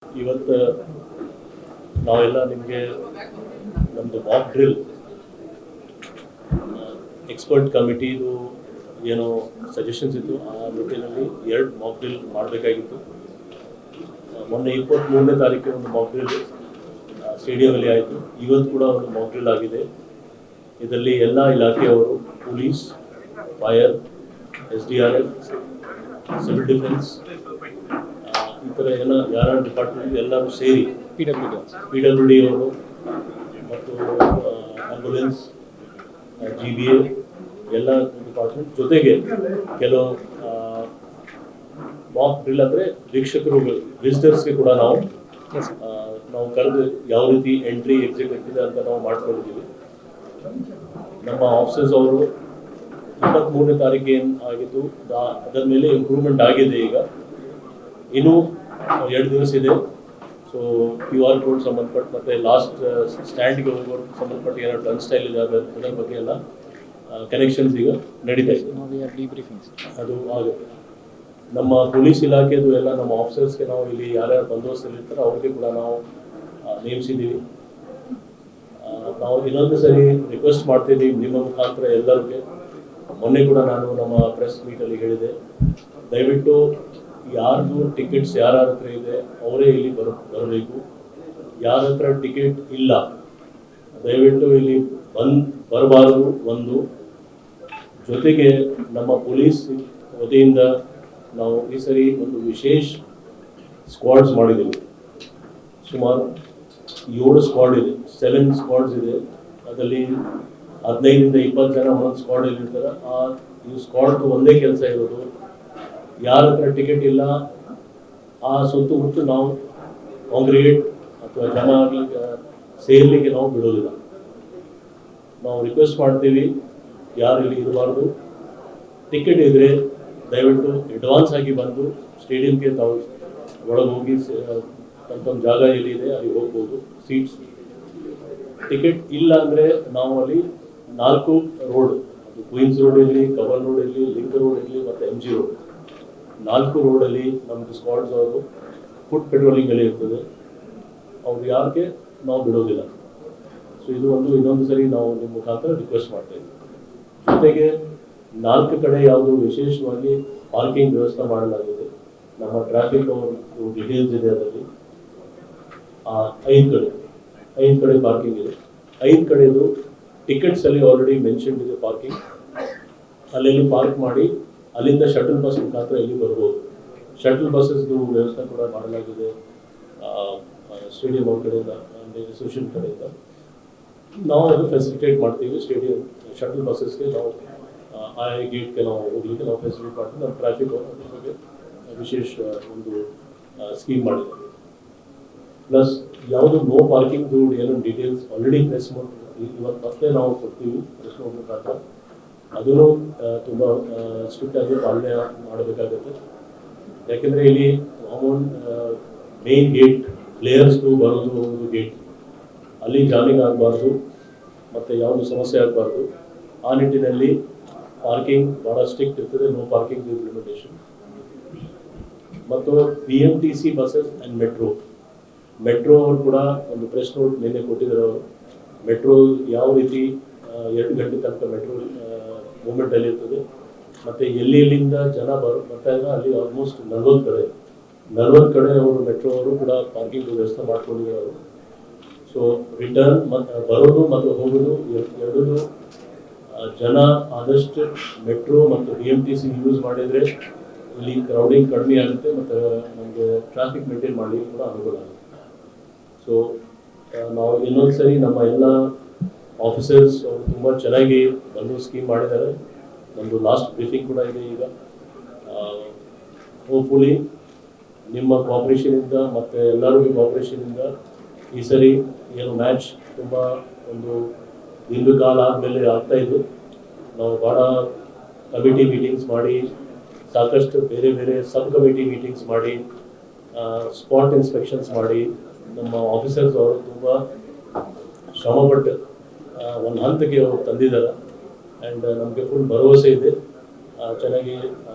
ಇವತ್ತು ನಾವೆಲ್ಲ ನಿಮಗೆ ನಮ್ಮದು ಮಾಕ್ ಡ್ರಿಲ್ ಎಕ್ಸ್ಪರ್ಟ್ ಕಮಿಟಿದು ಏನು ಸಜೆಷನ್ಸ್ ಇತ್ತು ಆ ನಿಟ್ಟಿನಲ್ಲಿ 2 ಮಾಕ್ ಡ್ರಿಲ್ ಮಾಡಬೇಕಾಗಿತ್ತು. ಮೊನ್ನೆ 23ನೇ ತಾರೀಕಿಗೆ ಒಂದು ಮಾಕ್ ಡ್ರಿಲ್ ಸ್ಟೇಡಿಯಮಲ್ಲಿ ಆಯಿತು. ಇವತ್ತು ಕೂಡ ಒಂದು ಮಾಕ್ ಡ್ರಿಲ್ ಆಗಿದೆ. ಇದರಲ್ಲಿ ಎಲ್ಲ ಇಲಾಖೆಯವರು, police, fire, SDRF, civil defence, ಈ ಥರ ಎಲ್ಲ ಯಾರ ಡಿಪಾರ್ಟ್ಮೆಂಟ್ ಎಲ್ಲರೂ ಸೇರಿ PWD ಅವರು ಮತ್ತು ಆಂಬ್ಯುಲೆನ್ಸ್, GBA ಎಲ್ಲ ಡಿಪಾರ್ಟ್ಮೆಂಟ್ ಜೊತೆಗೆ ಕೆಲವು ಮಾಕ್ ಡ್ರಿಲ್ ಅಂದರೆ ವೀಕ್ಷಕರು ವಿಸಿಟರ್ಸ್ಗೆ ಕೂಡ ನಾವು ಕರೆದು ಯಾವ ರೀತಿ ಎಂಟ್ರಿ ಎಕ್ಸಿಟ್ ಇರ್ತಿದೆ ಅಂತ ನಾವು ಮಾಡ್ಕೊಂಡಿದ್ದೀವಿ. ನಮ್ಮ ಆಫೀಸರ್ಸ್ ಅವರು 23ನೇ ತಾರೀಕು ಏನು ಆಗಿತ್ತು ಅದರ ಮೇಲೆ ಇಂಪ್ರೂವ್ಮೆಂಟ್ ಆಗಿದೆ. ಈಗ ಇನ್ನೂ 2 ದಿವಸ ಇದೆ. ಸೊ QR ಕೋಡ್ ಸಂಬಂಧಪಟ್ಟ ಮತ್ತು ಲಾಸ್ಟ್ ಸ್ಟ್ಯಾಂಡ್ಗೆ ಹೋಗೋರು ಸಂಬಂಧಪಟ್ಟ ಏನೋ ಟರ್ನ್ ಸ್ಟೈಲ್ ಇದೆ ಅದರ ಬಗ್ಗೆ ಎಲ್ಲ ಕನೆಕ್ಷನ್ಸ್ ಈಗ ನಡೀತಾ ಇದೆ. ಅದು ಆಗುತ್ತೆ. ನಮ್ಮ ಪೊಲೀಸ್ ಇಲಾಖೆದು ಎಲ್ಲ ನಮ್ಮ ಆಫೀಸರ್ಸ್ಗೆ ನಾವು ಇಲ್ಲಿ ಯಾರ್ಯಾರು ಬಂದೋಬಸ್ತಲ್ಲಿ ಇರ್ತಾರೆ ಅವ್ರಿಗೆ ಕೂಡ ನಾವು ನೇಮಿಸಿದ್ದೀವಿ. ನಾವು ಇನ್ನೊಂದು ಸರಿ ರಿಕ್ವೆಸ್ಟ್ ಮಾಡ್ತಿದ್ದೀವಿ ನಿಮ್ಮ ಮುಖಾಂತರ ಎಲ್ಲರಿಗೆ. ಮೊನ್ನೆ ಕೂಡ ನಾನು ನಮ್ಮ ಪ್ರೆಸ್ ಮೀಟಲ್ಲಿ ಹೇಳಿದೆ, ದಯವಿಟ್ಟು ಯಾರ್ದು ಟಿಕೆಟ್ಸ್ ಯಾರ ಹತ್ರ ಇದೆ ಅವರೇ ಇಲ್ಲಿ ಬರಬೇಕು. ಯಾರ ಹತ್ರ ಟಿಕೆಟ್ ಇಲ್ಲ ದಯವಿಟ್ಟು ಇಲ್ಲಿ ಬರಬಾರದು. ಒಂದು ಜೊತೆಗೆ ನಮ್ಮ ಪೊಲೀಸ್ ವತಿಯಿಂದ ನಾವು ಈ ಸರಿ ಒಂದು ವಿಶೇಷ ಸ್ಕ್ವಾಡ್ಸ್ ಮಾಡಿದ್ದೀವಿ. ಸುಮಾರು 7 ಸ್ಕ್ವಾಡ್ ಇದೆ, 7 ಸ್ಕ್ವಾಡ್ಸ್ ಇದೆ. ಅದರಲ್ಲಿ 15ರಿಂದ 20 ಜನ ಒಂದೊಂದು ಸ್ಕ್ವಾಡಲ್ಲಿ ಇರ್ತಾರೆ. ಈ ಸ್ಕ್ವಾಡ್ದು ಒಂದೇ ಕೆಲಸ ಇರೋದು, ಯಾರ ಹತ್ರ ಟಿಕೆಟ್ ಇಲ್ಲ ಆ ಸುತ್ತಮುತ್ತ ನಾವು ಕಾಂಗ್ರಿಗೇಟ್ ಅಥವಾ ಜನ ಸೇರ್ಲಿಕ್ಕೆ ನಾವು ಬಿಡೋದಿಲ್ಲ. ನಾವು ರಿಕ್ವೆಸ್ಟ್ ಮಾಡ್ತೀವಿ, ಯಾರು ಇಲ್ಲಿ ಇರಬಾರ್ದು. ಟಿಕೆಟ್ ಇದ್ದರೆ ದಯವಿಟ್ಟು ಅಡ್ವಾನ್ಸ್ ಆಗಿ ಬಂದು ಸ್ಟೇಡಿಯಂಗೆ ತಾವು ಒಳಗೆ ಹೋಗಿ ತಮ್ಮ ಜಾಗ ಎಲ್ಲಿದೆ ಅಲ್ಲಿ ಹೋಗ್ಬೋದು. ಸೀಟ್ಸ್ ಟಿಕೆಟ್ ಇಲ್ಲ ಅಂದರೆ ನಾವು ಅಲ್ಲಿ 4 ರೋಡ್, ಅದು ಕ್ವೀನ್ಸ್ ರೋಡ್ ಇರಲಿ, ಕವಲ್ ರೋಡ್ ಇರಲಿ, ಲಿಂಕ್ ರೋಡ್ ಇರಲಿ ಮತ್ತು MG ರೋಡ್, 4 ರೋಡಲ್ಲಿ ನಮ್ಮದು ಸ್ಕ್ವಾಡ್ಸ್ ಅವರು ಫುಟ್ ಪೆಟ್ರೋಲಿಂಗಲ್ಲಿ ಇರ್ತದೆ. ಅವ್ರು ಯಾರಿಗೆ ನಾವು ಬಿಡೋದಿಲ್ಲ. ಸೊ ಇದು ಇನ್ನೊಂದು ಸರಿ ನಾವು ನಿಮ್ಮ ಮುಖಾಂತರ ರಿಕ್ವೆಸ್ಟ್ ಮಾಡ್ತಾ ಇದ್ದೀವಿ. ಜೊತೆಗೆ 4 ಕಡೆ ಯಾವುದು ವಿಶೇಷವಾಗಿ ಪಾರ್ಕಿಂಗ್ ವ್ಯವಸ್ಥೆ ಮಾಡಲಾಗಿದೆ. ನಮ್ಮ ಟ್ರಾಫಿಕ್ ಅವ್ರ ಡೀಟೇಲ್ಸ್ ಇದೆ ಅದರಲ್ಲಿ. 5 ಕಡೆ ಪಾರ್ಕಿಂಗ್ ಇದೆ. 5 ಕಡೆದು ಟಿಕೆಟ್ಸಲ್ಲಿ ಆಲ್ರೆಡಿ ಮೆನ್ಷನ್ ಇದೆ ಪಾರ್ಕಿಂಗ್. ಅಲ್ಲಿ ಪಾರ್ಕ್ ಮಾಡಿ ಅಲ್ಲಿಂದ ಶಟಲ್ ಬಸ್ ಮುಖಾಂತರ ಇಲ್ಲಿ ಬರ್ಬೋದು. ಶಟಲ್ ಬಸ್ಸಸ್ದು ವ್ಯವಸ್ಥೆ ಕೂಡ ಮಾಡಲಾಗಿದೆ ಸ್ಟೇಡಿಯಂ ಅವ್ರ ಕಡೆಯಿಂದ, ಅಸೋಸಿಯೇಷನ್ ಕಡೆಯಿಂದ. ನಾವು ಅದು ಫೆಸಿಲಿಟೇಟ್ ಮಾಡ್ತೀವಿ. ಸ್ಟೇಡಿಯಂ ಶಟಲ್ ಬಸ್ಸಸ್ಗೆ ನಾವು ಗೇಟ್ಗೆ ನಾವು ಹೋಗ್ಲಿಕ್ಕೆ ನಾವು ಫೆಸಿಲಿಟೇಟ್ ಮಾಡ್ತೀವಿ. ನಮ್ಮ ಟ್ರಾಫಿಕ್ ಅವರು ಅದ್ರ ಬಗ್ಗೆ ವಿಶೇಷ ಒಂದು ಸ್ಕೀಮ್ ಮಾಡಿದ್ದಾರೆ. ಪ್ಲಸ್ ಯಾವುದು ನೋ ಪಾರ್ಕಿಂಗ್ದು ಏನೋ ಡೀಟೇಲ್ಸ್ ಆಲ್ರೆಡಿ ಪ್ರೆಸ್ ಇವತ್ತು ಮತ್ತೆ ನಾವು ಕೊಡ್ತೀವಿ ಪ್ರೆಸ್ ನೋಟ್ ಮುಖಾಂತರ. ಅದನ್ನು ತುಂಬ ಸ್ಟ್ರಿಕ್ಟಾಗಿ ಪಾಲನೆ ಮಾಡಬೇಕಾಗುತ್ತೆ. ಯಾಕೆಂದರೆ ಇಲ್ಲಿ ಮೇನ್ ಗೇಟ್ ಪ್ಲೇಯರ್ಸ್ದು ಬರೋದು ಒಂದು ಗೇಟ್, ಅಲ್ಲಿ ಜಾಮಿಂಗ್ ಆಗಬಾರ್ದು ಮತ್ತು ಯಾವುದು ಸಮಸ್ಯೆ ಆಗಬಾರ್ದು. ಆ ನಿಟ್ಟಿನಲ್ಲಿ ಪಾರ್ಕಿಂಗ್ ಭಾಳ ಸ್ಟ್ರಿಕ್ಟ್ ಇರ್ತದೆ. No parking implementation. ಮತ್ತು BMTC ಬಸ್ಸಸ್ ಆ್ಯಂಡ್ ಮೆಟ್ರೋ ಅವರು ಕೂಡ ಒಂದು ಪ್ರೆಸ್ ನೋಟ್ ನಿನ್ನೆ ಕೊಟ್ಟಿದ್ದಾರೆ. ಅವರು ಮೆಟ್ರೋ ಯಾವ ರೀತಿ 2 ಗಂಟೆ ತನಕ ಮೆಟ್ರೋ ಮೂವ್ಮೆಂಟಲ್ಲಿ ಇರ್ತದೆ ಮತ್ತು ಎಲ್ಲಿಂದ ಜನ ಬರ್ತಾ ಇದ್ದಾರೆ ಅಲ್ಲಿ ಆಲ್ಮೋಸ್ಟ್ 40 ಕಡೆ ಅವರು ಮೆಟ್ರೋ ಅವರು ಕೂಡ ಪಾರ್ಕಿಂಗ್ ವ್ಯವಸ್ಥೆ ಮಾಡ್ಕೊಂಡಿದ್ದಾರೆ ಅವರು. ಸೊ ರಿಟರ್ನ್ ಮತ್ತು ಬರೋದು ಮತ್ತು ಹೋಗೋದು ಎರಡೂ ಜನ ಆದಷ್ಟು ಮೆಟ್ರೋ ಮತ್ತು BMTC ಯೂಸ್ ಮಾಡಿದರೆ ಇಲ್ಲಿ ಕ್ರೌಡಿಂಗ್ ಕಡಿಮೆ ಆಗುತ್ತೆ ಮತ್ತು ನಮಗೆ ಟ್ರಾಫಿಕ್ ಮೇಂಟೈನ್ ಮಾಡಲಿಕ್ಕೆ ಕೂಡ ಅನುಕೂಲ ಆಗುತ್ತೆ. ಸೊ ನಾವು ಇನ್ನೊಂದು ಸರಿ ನಮ್ಮ ಎಲ್ಲ ಆಫೀಸರ್ಸ್ ಅವರು ತುಂಬ ಚೆನ್ನಾಗಿ ಬಂದು ಸ್ಕೀಮ್ ಮಾಡಿದ್ದಾರೆ. ನಮ್ಮದು ಲಾಸ್ಟ್ ಬ್ರೀಫಿಂಗ್ ಕೂಡ ಇದೆ ಈಗ. ಹೋಪ್ಫುಲಿ ನಿಮ್ಮ ಕೋಆಪ್ರೇಷನಿಂದ ಮತ್ತು ಎಲ್ಲರಿಗೂ ಕೋಆಪ್ರೇಷನಿಂದ ಈ ಸರಿ ಏನು ಮ್ಯಾಚ್ ತುಂಬ ಒಂದು ದೀರ್ಘಕಾಲ ಆದಮೇಲೆ ಆಗ್ತಾಯಿದ್ದು. ನಾವು ಭಾಳ ಕಮಿಟಿ ಮೀಟಿಂಗ್ಸ್ ಮಾಡಿ, ಸಾಕಷ್ಟು ಬೇರೆ ಸಬ್ ಕಮಿಟಿ ಮೀಟಿಂಗ್ಸ್ ಮಾಡಿ, ಸ್ಪಾಟ್ ಇನ್ಸ್ಪೆಕ್ಷನ್ಸ್ ಮಾಡಿ, ನಮ್ಮ ಆಫೀಸರ್ಸ್ ಅವರು ತುಂಬ ಶ್ರಮಪಟ್ಟು ಒಂದು ಹಂತಕ್ಕೆ ಅವರು ತಂದಿದ್ದಾರೆ. ಆ್ಯಂಡ್ ನಮಗೆ ಫುಲ್ ಭರವಸೆ ಇದೆ ಚೆನ್ನಾಗಿ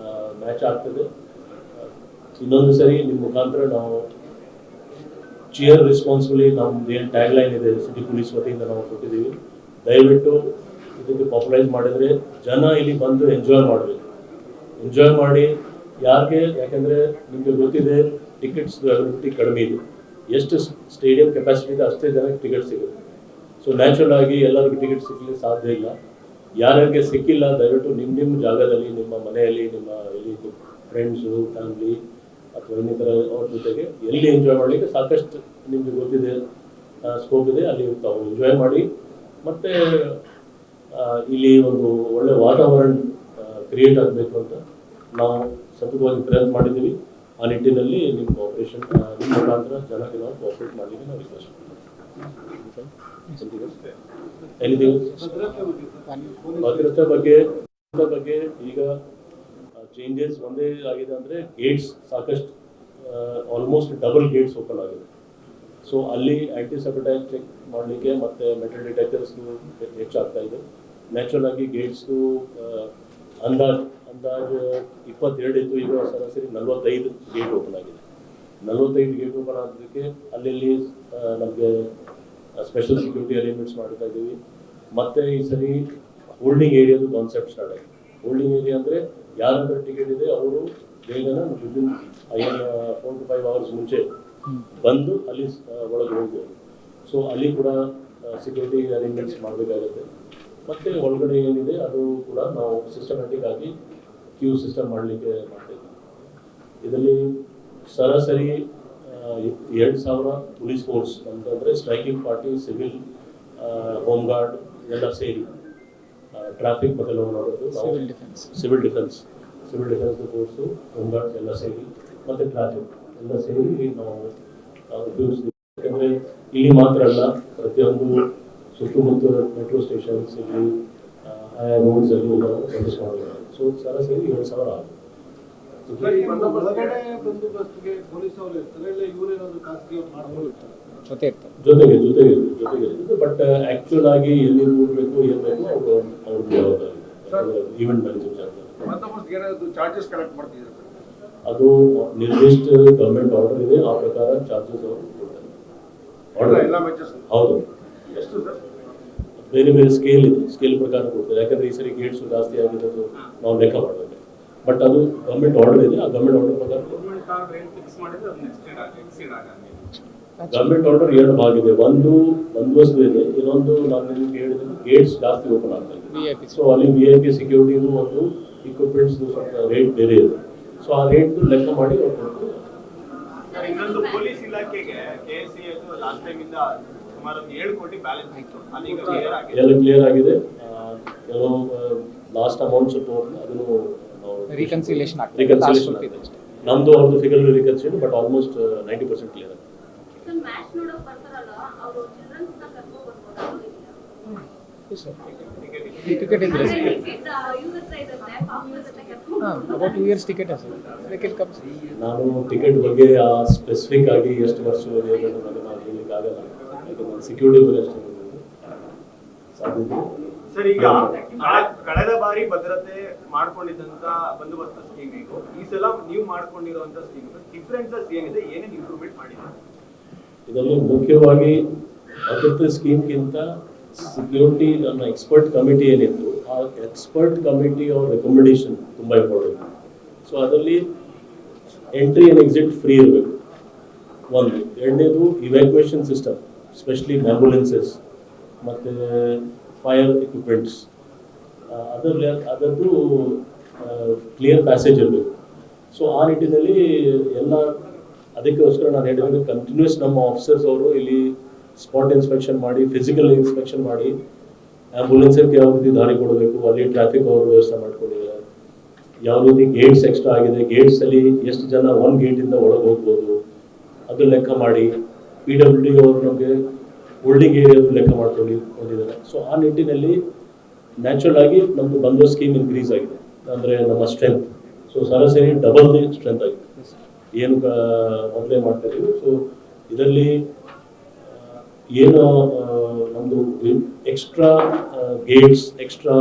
ಮ್ಯಾಚ್ ಆಗ್ತದೆ. ಇನ್ನೊಂದು ಸರಿ ನಿಮ್ಮ ಮುಖಾಂತರ ನಾವು ಚಿಯರ್ ರೆಸ್ಪಾನ್ಸಿಬಲಿ ನಮ್ದು ಏನು ಟ್ಯಾಗ್ ಲೈನ್ ಇದೆ ಸಿಟಿ ಪೊಲೀಸ್ ವತಿಯಿಂದ ನಾವು ಕೊಟ್ಟಿದ್ದೀವಿ. ದಯವಿಟ್ಟು ಇದಕ್ಕೆ ಪಾಪ್ಯುಲೈಸ್ ಮಾಡಿದರೆ ಜನ ಇಲ್ಲಿ ಬಂದು ಎಂಜಾಯ್ ಮಾಡಬೇಕು. ಎಂಜಾಯ್ ಮಾಡಿ ಯಾರಿಗೆ, ಯಾಕೆಂದರೆ ನಿಮಗೆ ಗೊತ್ತಿದೆ ಟಿಕೆಟ್ಸ್ ಅವೈಲಬಿಲಿಟಿ ಕಡಿಮೆ ಇದೆ. ಎಷ್ಟು ಸ್ಟೇಡಿಯಂ ಕೆಪಾಸಿಟಿ ಇದೆ ಅಷ್ಟೇ ಜನಕ್ಕೆ ಟಿಕೆಟ್ ಸಿಗುತ್ತೆ. ಸೊ ನ್ಯಾಚುರಲ್ ಆಗಿ ಎಲ್ಲರಿಗೂ ಟಿಕೆಟ್ ಸಿಗಲಿಕ್ಕೆ ಸಾಧ್ಯ ಇಲ್ಲ. ಯಾರ್ಯಾರಿಗೆ ಸಿಕ್ಕಿಲ್ಲ ದಯವಿಟ್ಟು ನಿಮ್ಮ ಜಾಗದಲ್ಲಿ, ನಿಮ್ಮ ಮನೆಯಲ್ಲಿ, ನಿಮ್ಮ ಎಲ್ಲಿ ಫ್ರೆಂಡ್ಸು, ಫ್ಯಾಮಿಲಿ ಅಥವಾ ಇನ್ನಿತರ ಅವ್ರ ಜೊತೆಗೆ ಎಲ್ಲಿ ಎಂಜಾಯ್ ಮಾಡಲಿಕ್ಕೆ ಸಾಕಷ್ಟು ನಿಮಗೆ ಗೊತ್ತಿದೆ ಸ್ಕೋಪ್ ಇದೆ, ಅಲ್ಲಿ ತಾವು ಎಂಜಾಯ್ ಮಾಡಿ. ಮತ್ತು ಇಲ್ಲಿ ಒಂದು ಒಳ್ಳೆ ವಾತಾವರಣ ಕ್ರಿಯೇಟ್ ಆಗಬೇಕು ಅಂತ ನಾವು ಸತತವಾಗಿ ಪ್ರಯತ್ನ ಮಾಡಿದ್ದೀವಿ. ಆ ನಿಟ್ಟಿನಲ್ಲಿ ನಿಮ್ಮ ಕೋಆಪರೇಷನ್, ನಿಮ್ಮ ಮುಖಾಂತರ ಜನಕ್ಕೆ ನಾವು ಕೋಆಪರೇಟ್ ಮಾಡಲಿಕ್ಕೆ ನಾವು ರಿಕ್ವೆಸ್ಟ್ ಮಾಡ್ತೀವಿ. ಭದ್ರತೆ ಬಗ್ಗೆ ಈಗ ಚೇಂಜಸ್ ಒಂದೇ ಆಗಿದೆ ಅಂದರೆ ಗೇಟ್ಸ್ ಸಾಕಷ್ಟು ಆಲ್ಮೋಸ್ಟ್ ಡಬಲ್ ಗೇಟ್ಸ್ ಓಪನ್ ಆಗಿದೆ. ಸೊ ಅಲ್ಲಿ ಆ್ಯಂಟಿ ಸೆಪ್ಟೈಸ್ ಚೆಕ್ ಮಾಡಲಿಕ್ಕೆ ಮತ್ತು ಮೆಟಲ್ ಡಿಟೆಕ್ಟರ್ಸ್ದು ಹೆಚ್ಚಾಗ್ತಾ ಇದೆ. ನ್ಯಾಚುರಲ್ ಆಗಿ ಗೇಟ್ಸ್ದು ಅಂದಾಜು 22 ಇತ್ತು, ಈಗ ಸರಾಸರಿ 45 ಗೇಟ್ ಓಪನ್ ಆಗಿದೆ. 45 ಗೇಟ್ ಓಪನ್ ಆಗೋದಕ್ಕೆ ಅಲ್ಲಿ ನಮಗೆ ಸ್ಪೆಷಲ್ ಸೆಕ್ಯೂರಿಟಿ ಅರೇಂಜ್ಮೆಂಟ್ಸ್ ಮಾಡ್ತಾ ಇದ್ದೀವಿ. ಮತ್ತು ಈ ಸರಿ ಹೋಲ್ಡಿಂಗ್ ಏರಿಯಾದು ಕಾನ್ಸೆಪ್ಟ್ ಸ್ಟಾರ್ಟ್ ಆಗಿದೆ. ಹೋಲ್ಡಿಂಗ್ ಏರಿಯಾ ಅಂದರೆ ಯಾರಂದ್ರೆ ಟಿಕೆಟ್ ಇದೆ ಅವರು ಬೇಗನೆ ವಿದಿನ್ 4 to 5 hours ಮುಂಚೆ ಬಂದು ಅಲ್ಲಿ ಒಳಗೆ ಹೋಗ್ಬೋದು. ಸೊ ಅಲ್ಲಿ ಕೂಡ ಸೆಕ್ಯೂರಿಟಿ ಅರೇಂಜ್ಮೆಂಟ್ಸ್ ಮಾಡಬೇಕಾಗುತ್ತೆ. ಮತ್ತು ಒಳಗಡೆ ಏನಿದೆ ಅದು ಕೂಡ ನಾವು ಸಿಸ್ಟಮ್ಯಾಟಿಕ್ ಆಗಿ ಕ್ಯೂ ಸಿಸ್ಟಮ್ ಮಾಡಲಿಕ್ಕೆ ಮಾಡ್ತಾಯಿದ್ದೀವಿ. ಇದರಲ್ಲಿ ಸರಾಸರಿ 2,000 ಪೊಲೀಸ್ ಫೋರ್ಸ್ ಅಂತಂದರೆ striking party, civil, home guard ಎಲ್ಲ ಸೇರಿ, ಟ್ರಾಫಿಕ್ ಮತ್ತು ಲೋ ಮಾಡೋದು, civil defence force, home guards ಎಲ್ಲ ಸೇರಿ ಮತ್ತು ಟ್ರಾಫಿಕ್ ಎಲ್ಲ ಸೇರಿ ನಾವು ಉಪಯೋಗಿಸ್ತೀವಿ. ಯಾಕೆಂದರೆ ಇಲ್ಲಿ ಮಾತ್ರ ಅಲ್ಲ, ಪ್ರತಿಯೊಂದು ಸುತ್ತಮುತ್ತ ಮೆಟ್ರೋ ಸ್ಟೇಷನ್ಸ್ ಇಲ್ಲಿ ಆಯಾ ರೋಡ್ಸಲ್ಲಿ ನಾವು ಸರ್ವಿಸ್ ಮಾಡಬೇಕು. ಸೊ ಸರಾಸರಿ 2,000 ಆಗುತ್ತೆ. ಜೊತೆಗೆ ಬಟ್ ಆಕ್ಚುಲ್ ಆಗಿ ಎಲ್ಲಿ ಹೋಗ್ಬೇಕು ಏನ್ ಬೇಕು ಅವ್ರ ಜವಾಬ್ದಾರಿ ಈವೆಂಟ್ ಮ್ಯಾನೇಜರ್. ಅದು ನಿರ್ದಿಷ್ಟ ಗವರ್ಮೆಂಟ್ ಆರ್ಡರ್ ಇದೆ, ಆ ಪ್ರಕಾರ ಚಾರ್ಜಸ್ ಅವರು ಕೊಡ್ತಾರೆ. ಹೌದು, ಬೇರೆ ಬೇರೆ ಸ್ಕೇಲ್ ಇದೆ, ಸ್ಕೇಲ್ ಪ್ರಕಾರ ಕೊಡ್ತಾರೆ. ಯಾಕಂದ್ರೆ ಈ ಸರಿ ಗೇಟ್ಸ್ ಜಾಸ್ತಿ ಆಗಿದೆ, ನಾವು ಲೆಕ್ಕ ಮಾಡಬೇಕು. ಬಟ್ ಅದು ಗವರ್ಮೆಂಟ್ ಆರ್ಡರ್ ಇದೆ, ಆ ಗವರ್ಮೆಂಟ್ ಆರ್ಡರ್ ಪ್ರಕಾರ ಗವರ್ಮೆಂಟ್ ಆರ್ಡರ್ 2 ಭಾಗ ಇದೆ. ಒಂದು ಬಂದೋಬಸ್ತ್ ಇದೆ, ಇನ್ನೊಂದು ನಾನು ನಿಮ್ಗೆ ಹೇಳಿದ್ರೆ ಗೇಟ್ಸ್ ಜಾಸ್ತಿ ಓಪನ್ ಆಗ್ತಾ ಇದೆ. ಸೊ ಅಲ್ಲಿ VIP ಸೆಕ್ಯೂರಿಟಿದು ಒಂದು ಇಕ್ವಿಪ್ಮೆಂಟ್ಸ್ ಸ್ವಲ್ಪ ರೇಟ್ ಬೇರೆ ಇದೆ. ಸೊ ಆ ರೇಟ್ ಲೆಕ್ಕ ಮಾಡಿ ಅವ್ರು ಕೊಡ್ತಾರೆ. ಇನ್ನೊಂದು ಪೊಲೀಸ್ ಇಲಾಖೆಗೆ KSCS ಲಾಸ್ಟ್ ಟೈಮ್ ಇಂದ ಸುಮಾರು 7 ಕೋಟಿ ಬ್ಯಾಲೆನ್ಸ್ ಇತ್ತು, ಅದೀಗ ಕ್ಲಿಯರ್ ಆಗಿದೆ. ಕೆಲವು ಲಾಸ್ಟ್ ಅಮೌಂಟ್ ಸ್ವಲ್ಪ ಅದನ್ನು ರಿಕನ್ಸಿಲೇಷನ್ ಆಗ್ತದೆ. ನಮ್ದು ಅವ್ರದ್ದು figure reconciliation, but almost 90% clear ಆಗಿದೆ. ಟಿಕೆಟ್ ಇದ್ರೆ about 2 years ಟಿಕೆಟ್ ಕಮ್ಸ್. ನಾನು ಟಿಕೆಟ್ ಬಗ್ಗೆ ಸ್ಪೆಸಿಫಿಕ್ ಆಗಿ ಎಷ್ಟು ವರ್ಷ ನನಗೆ ನಾವು ಹೇಳಲಿಕ್ಕೆ ಆಗಲ್ಲ. ಯಾಕಂದ್ರೆ ಸೆಕ್ಯೂರಿಟಿ ಬಗ್ಗೆ ಅಷ್ಟೇ ಸಾಧ್ಯತೆ. ಸರ್, ಈಗ ಕಳೆದ ಬಾರಿ ಭದ್ರತೆ ಮಾಡ್ಕೊಂಡಿದ್ದಂತ ಬಂದೋಬಸ್ತ್ ಸ್ಕೀಮಿಗೂ ಈ ಸಲ ನೀವು ಮಾಡ್ಕೊಂಡಿರುವಂತ ಸ್ಕೀಮಿಗೂ ಡಿಫ್ರೆನ್ಸಸ್ ಏನಿದೆ, ಏನೇನು ಇಂಪ್ರೂವ್ಮೆಂಟ್ ಮಾಡಿದ್ದಾರೆ? ಇದರಲ್ಲಿ ಮುಖ್ಯವಾಗಿ ಭದ್ರತೆ ಸ್ಕೀಮ್ಗಿಂತ ಸೆಕ್ಯೂರಿಟಿ ನನ್ನ ಎಕ್ಸ್ಪರ್ಟ್ ಕಮಿಟಿ ಏನಿತ್ತು, ಆ ಎಕ್ಸ್ಪರ್ಟ್ ಕಮಿಟಿ ಅವ್ರ ರೆಕಮೆಂಡೇಶನ್ ತುಂಬ ಇಂಪಾರ್ಟೆಂಟ್. ಸೊ ಅದರಲ್ಲಿ ಎಂಟ್ರಿ ಆ್ಯಂಡ್ ಎಕ್ಸಿಟ್ ಫ್ರೀ ಇರಬೇಕು ಒಂದು. ಎರಡನೇದು ಇವ್ಯಾಕ್ಯುಯೇಷನ್ ಸಿಸ್ಟಮ್, ಸ್ಪೆಷಲಿ ಆಂಬ್ಯುಲೆನ್ಸಸ್ ಮತ್ತು ಫೈರ್ ಎಕ್ವಿಪ್ಮೆಂಟ್ಸ್, ಅದರದ್ದು ಕ್ಲಿಯರ್ ಪ್ಯಾಸೇಜ್ ಇರಬೇಕು. ಸೊ ಆ ನಿಟ್ಟಿನಲ್ಲಿ ಎಲ್ಲ ಅದಕ್ಕೋಸ್ಕರ ನಾನು ಹೇಳಿದ್ರೆ ಕಂಟಿನ್ಯೂಸ್ ನಮ್ಮ ಆಫೀಸರ್ಸ್ ಅವರು ಇಲ್ಲಿ ಸ್ಪಾಟ್ ಇನ್ಸ್ಪೆಕ್ಷನ್ ಮಾಡಿ, ಫಿಸಿಕಲ್ ಇನ್ಸ್ಪೆಕ್ಷನ್ ಮಾಡಿ, ಆಂಬ್ಯುಲೆನ್ಸ್ಗೆ ಯಾವ ರೀತಿ ದಾರಿ ಕೊಡಬೇಕು, ಅಲ್ಲಿ ಟ್ರಾಫಿಕ್ ಅವರು ವ್ಯವಸ್ಥೆ ಮಾಡ್ಕೊಂಡಿದ್ದಾರೆ, ಯಾವ ರೀತಿ ಗೇಟ್ಸ್ ಎಕ್ಸ್ಟ್ರಾ ಆಗಿದೆ, ಗೇಟ್ಸಲ್ಲಿ ಎಷ್ಟು ಜನ ಒಂದು ಗೇಟಿಂದ ಒಳಗೆ ಹೋಗ್ಬೋದು ಅದು ಲೆಕ್ಕ ಮಾಡಿ, PWD ಅವರು ನಮಗೆ ಹೋಲ್ಡಿಂಗ್ ಏರಿಯಾದು ಲೆಕ್ಕ ಮಾಡ್ಕೊಂಡಿದ್ದಾರೆ. ಸೊ ಆ ನಿಟ್ಟಿನಲ್ಲಿ ನ್ಯಾಚುರಲ್ ಆಗಿ ನಮ್ಮದು ಬಂದೋ ಸ್ಕೀಮ್ ಇನ್ಕ್ರೀಸ್ ಆಗಿದೆ, ಅಂದರೆ ನಮ್ಮ ಸ್ಟ್ರೆಂತ್. ಸೊ ಸರಾಸರಿ ಡಬಲ್ ಸ್ಟ್ರೆಂತ್ ಆಗಿದೆ ಏನು ಮೊದಲೇ ಮಾಡ್ತಾ ಇದ್ದೀವಿ. ಸೊ ಇದರಲ್ಲಿ ಏನು ನಮ್ಮದು ಎಕ್ಸ್ಟ್ರಾ ಗೇಟ್ಸ್, ಎಕ್ಸ್ಟ್ರಾ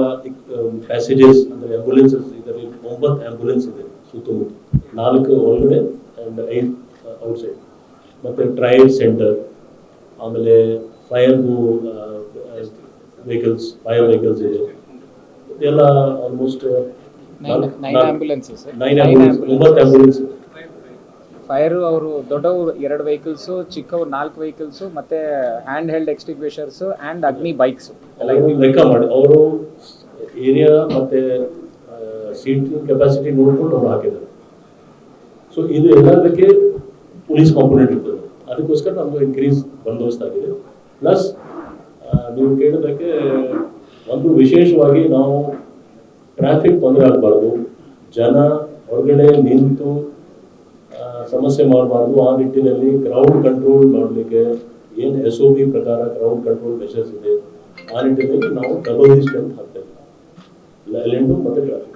ಪ್ಯಾಸೇಜಸ್ ಅಂದರೆ ಆಂಬ್ಯುಲೆನ್ಸಸ್, ಇದರಲ್ಲಿ 9 ಆಂಬ್ಯುಲೆನ್ಸ್ ಇದೆ ಸುತ್ತಮುತ್ತ, 4 ಒಳಗಡೆ ಆ್ಯಂಡ್ 5 ಔಟ್ಸೈಡ್. ಮತ್ತು ಟ್ರಯಲ್ ಸೆಂಟರ್, ಆಮೇಲೆ ಫೈರ್ಗೂ ಫೈರ್ ವೆಹಿಕಲ್ಸ್ ಇದೆ. ಇದೆಲ್ಲ almost 9 ambulances. 9 ambulance, 9 ambulance. Fire ಅವರು ದೊಡ್ಡವು 2 ವೆಹಿಕಲ್ಸ್, ಚಿಕ್ಕವು 4 ವೆಹಿಕಲ್ಸ್, ಮತ್ತೆ ಹ್ಯಾಂಡ್ ಹೆಲ್ಡ್ ಎಕ್ಸ್ಟಿಂಗ್ವಿಷರ್ಸ್ ಅಂಡ್ ಅಗ್ನಿ ಬೈಕ್ಸ್ ಅವರು ಲೆಕ್ಕ ಮಾಡಿ ಅವರು ಏರಿಯಾ ಮತ್ತೆ ಸೀಟ್ ಕೆಪಾಸಿಟಿ ನೋಡ್ಕೊಂಡು ಅವ್ರು ಹಾಕಿದ್ದಾರೆ. ಸೊ ಇದು ಎಲ್ಲದಕ್ಕೆ ಪೊಲೀಸ್ ಕಾಂಪೊನೆಂಟ್ ಇರ್ತದೆ, ಅದಕ್ಕೋಸ್ಕರ ನಮ್ದು ಇನ್ಕ್ರೀಸ್ ಬಂದೋಬಸ್ತ್ ಆಗಿದೆ. ಪ್ಲಸ್ ನೀವು ಕೇಳೋದಕ್ಕೆ ಒಂದು ವಿಶೇಷವಾಗಿ ನಾವು ಟ್ರಾಫಿಕ್ ತೊಂದರೆ ಆಗಬಾರ್ದು, ಜನ ಹೊರಗಡೆ ನಿಂತು ಸಮಸ್ಯೆ ಮಾಡಬಾರ್ದು. ಆ ನಿಟ್ಟಿನಲ್ಲಿ ಕ್ರೌಡ್ ಕಂಟ್ರೋಲ್ ಮಾಡಲಿಕ್ಕೆ ಏನು SOP ಪ್ರಕಾರ ಕ್ರೌಡ್ ಕಂಟ್ರೋಲ್ ಮೆಷರ್ಸ್ ಇದೆ, ಆ ನಿಟ್ಟಿನಲ್ಲಿ ನಾವು ಡಬಲ್ ದಿ ಸ್ಟ್ರೆಂತ್ ಹಾಕ್ತೇವೆ, ಲೆಲೆಂಡು ಮತ್ತು ಟ್ರಾಫಿಕ್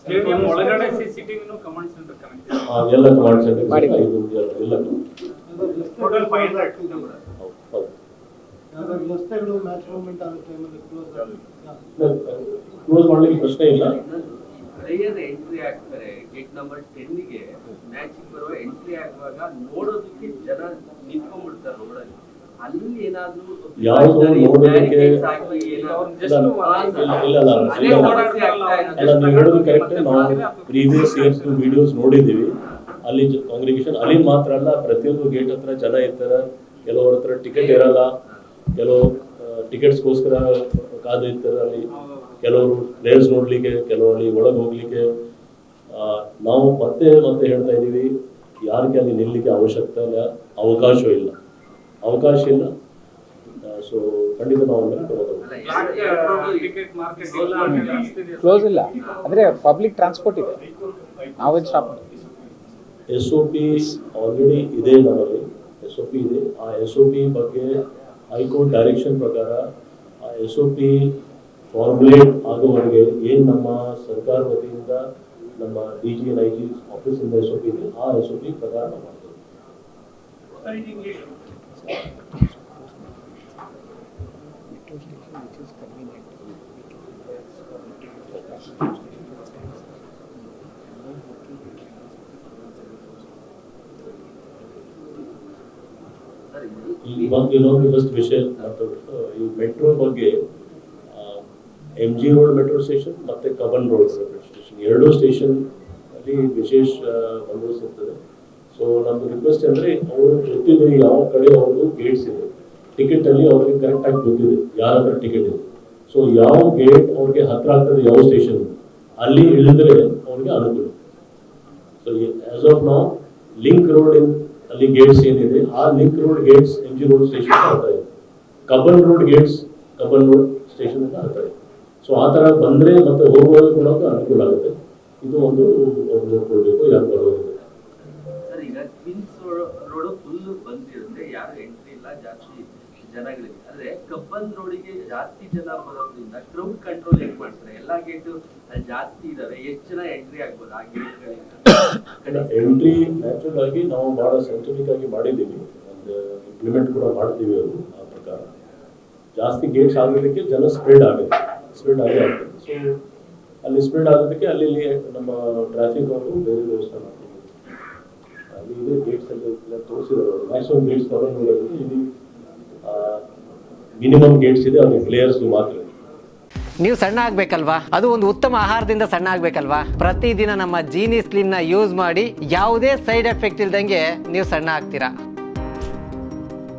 ಸ್ಟೇಡಿಯಂ ಒಳಗಡೆ CCTV ಕಮಾಂಡ್ ಸೆಂಟರ್ ಕನೆಕ್ಟ್ ಎಲ್ಲ ಕಮಾಂಡ್ ಸೆಂಟರ್ ಎಲ್ಲ ಟೋಟಲ್ 500 number. ಹೌದು. ರಸ್ತೆಗಳು ಮ್ಯಾಚ್ ಮೂವ್ಮೆಂಟ್ ಆಗೋ ಟೈಮಲ್ಲಿ ಕ್ಲೋಸ್ ಮಾಡ್ಲಿಕ್ಕೆ ಪ್ರಶ್ನೆ ಇಲ್ಲ. ಪ್ಲೇಯರ್ ಎಂಟ್ರಿ ಆಗ್ತಾರೆ ಗೇಟ್ ನಂಬರ್ 10 ಗೆ ಮ್ಯಾಚ್ ಬರುವ ಎಂಟ್ರಿ ಆಗುವಾಗ ನೋಡೋದಕ್ಕೆ ಜನ ನಿಂತ್ಕೊಂಡ್ಬಿಡ್ತಾರೆ ರೋಡಲ್ಲಿ. ಅಲ್ಲಿ ಏನಾದ್ರೂ ಯಾವುದು ನೋಡೋದಕ್ಕೆ ಅಲ್ಲ, ನೀವು ಹೇಳೋದು ಕರೆಕ್ಟ್. ನಾವು ಪ್ರೀವಿಯಸ್ ಇಯರ್ಸ್ ವಿಡಿಯೋಸ್ ನೋಡಿದ್ದೀವಿ. ಅಲ್ಲಿ ಕಾಂಗ್ರಿಗೇಷನ್ ಅಲ್ಲಿ ಮಾತ್ರ ಅಲ್ಲ, ಪ್ರತಿಯೊಂದು ಗೇಟ್ ಹತ್ರ ಜನ ಇರ್ತಾರೆ. ಕೆಲವ್ರ ಹತ್ರ ಟಿಕೆಟ್ ಇರಲ್ಲ, ಕೆಲವು ಟಿಕೆಟ್ಸ್ಗೋಸ್ಕರ ಕಾದು ಇರ್ತಾರೆ ಅಲ್ಲಿ. ಕೆಲವರು ಪ್ಲೇಯರ್ಸ್ ನೋಡ್ಲಿಕ್ಕೆ, ಕೆಲವರಲ್ಲಿ ಒಳಗೆ ಹೋಗ್ಲಿಕ್ಕೆ. ನಾವು ಮತ್ತೆ ಮತ್ತೆ ಹೇಳ್ತಾ ಇದ್ದೀವಿ, ಯಾರಿಗೆ ಅಲ್ಲಿ ನಿಲ್ಲಲಿಕ್ಕೆ ಅವಶ್ಯಕತೆ ಇಲ್ಲ, ಅವಕಾಶ ಇಲ್ಲ. ಸೊ ಖಂಡಿತ ನಾವು ಟಿಕೆಟ್ ಮಾರ್ಕೆಟ್ ಕ್ಲೋಸ್ ಇಲ್ಲ, ಅಂದ್ರೆ ಪಬ್ಲಿಕ್ ಟ್ರಾನ್ಸ್ಪೋರ್ಟ್ ಇದೆ, ನಾವೇನು ಸ್ಟಾಪ್ ಮಾಡಿ. SOP ಆಲ್ರೆಡಿ ಇದೆ, ನಮ್ಮಲ್ಲಿ SOP ಇದೆ. ಆ SOP ಬಗ್ಗೆ ಹೈಕೋರ್ಟ್ ಡೈರೆಕ್ಷನ್ ಪ್ರಕಾರ ಆ SOP ಫಾರ್ಮುಲೇಟ್ ಆಗುವವರೆಗೆ ಏನು ನಮ್ಮ ಸರ್ಕಾರ ವತಿಯಿಂದ ನಮ್ಮ DG and IG ಆಫೀಸಿಂದ SOP ಇದೆ, ಆ SOP ಪ್ರಕಾರ ನಾವು ಮಾಡ್ತೇವೆ. ಇನ್ನೊಂದು ಜಸ್ಟ್ ವಿಷಯ ಮಾತಾಡ್ಬಿಟ್ಟು, ಈ ಮೆಟ್ರೋ ಬಗ್ಗೆ MG ರೋಡ್ ಮೆಟ್ರೋ ಸ್ಟೇಷನ್ ಮತ್ತೆ ಕಬ್ಬನ್ ರೋಡ್ ಮೆಟ್ರೋ ಸ್ಟೇಷನ್, ಎರಡೂ ಸ್ಟೇಷನ್ ಅಲ್ಲಿ ವಿಶೇಷ ಬಂದೋಬಸ್ತ್ ಇರ್ತದೆ. ಸೊ ನಮ್ದು ರಿಕ್ವೆಸ್ಟ್ ಅಂದರೆ, ಅವರು ಗೊತ್ತಿದೆ ಯಾವ ಕಡೆ ಅವ್ರದ್ದು ಗೇಟ್ಸ್ ಇದೆ, ಟಿಕೆಟ್ ಅಲ್ಲಿ ಅವ್ರಿಗೆ ಕರೆಕ್ಟ್ ಆಗಿ ಗೊತ್ತಿದೆ ಯಾರ ಹತ್ರ ಟಿಕೆಟ್ ಇದೆ. ಸೊ ಯಾವ ಗೇಟ್ ಅವ್ರಿಗೆ ಹತ್ರ ಆಗ್ತದೆ, ಯಾವ ಸ್ಟೇಷನ್ ಅಲ್ಲಿ ಇಳಿದ್ರೆ ಅವ್ರಿಗೆ ಅನುಕೂಲ. ಸೊ ಆಸ್ ಆಫ್ ನಾವು ಲಿಂಕ್ ರೋಡ್ ಅಲ್ಲಿ ಗೇಟ್ಸ್ ಏನಿದೆ, ಆ link road Gates MG road station ಆಗ್ತಾ ಇದೆ, Cubbon road Gates Cubbon road station ಅಂತ ಆಗ್ತಾ ಇದೆ. ಸೊ ಆ ಥರ ಬಂದರೆ ಮತ್ತೆ ಹೋಗುವಾಗ ಕೂಡ ಅನುಕೂಲ ಆಗುತ್ತೆ. ಇದು ಒಂದು ಅವ್ರು ನೋಡ್ಕೊಳ್ಬೇಕು, ಯಾರು ಬರೋದಿದೆ. ಸರ್, ಈಗ ಕ್ವೀನ್ಸ್ ರೋಡ್ ಫುಲ್ ಬಂದಿರುತ್ತೆ, ಯಾರು ಎಂಟ್ರಿ ಇಲ್ಲ, ಜಾಸ್ತಿ ಜನಗಳಿಗೆ. ಆದ್ರೆ ಕಬ್ಬನ್ ರೋಡಿಗೆ ಜಾಸ್ತಿ ಜನ ಬರೋದ್ರಿಂದ ಕ್ರೌಡ್ ಕಂಟ್ರೋಲ್ ಹೇಗೆ ಮಾಡ್ತಾರೆ? ಎಲ್ಲಾ ಗೇಟು ಅಲ್ಲಿ ಜಾಸ್ತಿ ಇದಾವೆ, ಎಷ್ಟು ಜನ ಎಂಟ್ರಿ ಆಗ್ಬೋದು ಆ ಗೇಟ್ಗಳಿಂದ? ಎಂಟ್ರಿ ನ್ಯಾಚುರಲ್ ಆಗಿ ನಾವು ಭಾಳ ಸೈಂಟಿಫಿಕ್ ಆಗಿ ಮಾಡಿದ್ದೀವಿ, ಒಂದು ಇಂಪ್ಲಿಮೆಂಟ್ ಕೂಡ ಮಾಡ್ತೀವಿ. ಅದು ಆ ಪ್ರಕಾರ ಜಾಸ್ತಿ ಗೇಟ್ಸ್ ಆಗೋದಕ್ಕೆ ಜನ ಸ್ಪ್ರೆಡ್ ಆಗೇ ಆಗ್ತದೆ. ಸೊ ಅಲ್ಲಿ ಸ್ಪ್ರೆಡ್ ಆಗೋದಕ್ಕೆ ಅಲ್ಲಿ ನಮ್ಮ ಟ್ರಾಫಿಕ್ ಅವರು ಬೇರೆ ವ್ಯವಸ್ಥೆ ಮಾಡ್ತೀವಿ. ಅಲ್ಲಿ ಇದೆ ಗೇಟ್ಸ್ ಅಲ್ಲಿ ತೋರಿಸಿದ್ದಾರೆ, ಮ್ಯಾಕ್ಸಿಮಮ್ ಗೇಟ್ಸ್ ತಗೊಂಡು ಇಲ್ಲಿ ಮಿನಿಮಮ್ ಗೇಟ್ಸ್ ಇದೆ, ಅಲ್ಲಿ ಪ್ಲೇಯರ್ಸ್ ಮಾತ್ರ. ನೀವು ಸಣ್ಣ ಆಗ್ಬೇಕಲ್ವಾ? ಅದು ಒಂದು ಉತ್ತಮ ಆಹಾರದಿಂದ ಸಣ್ಣ ಆಗ್ಬೇಕಲ್ವಾ? ಪ್ರತಿದಿನ ನಮ್ಮ ಜೀನಿ ಸ್ಲಿಮ್ನ ಯೂಸ್ ಮಾಡಿ ಯಾವುದೇ ಸೈಡ್ ಎಫೆಕ್ಟ್ ಇಲ್ದಂಗೆ ನೀವು ಸಣ್ಣ ಆಗ್ತೀರಾ.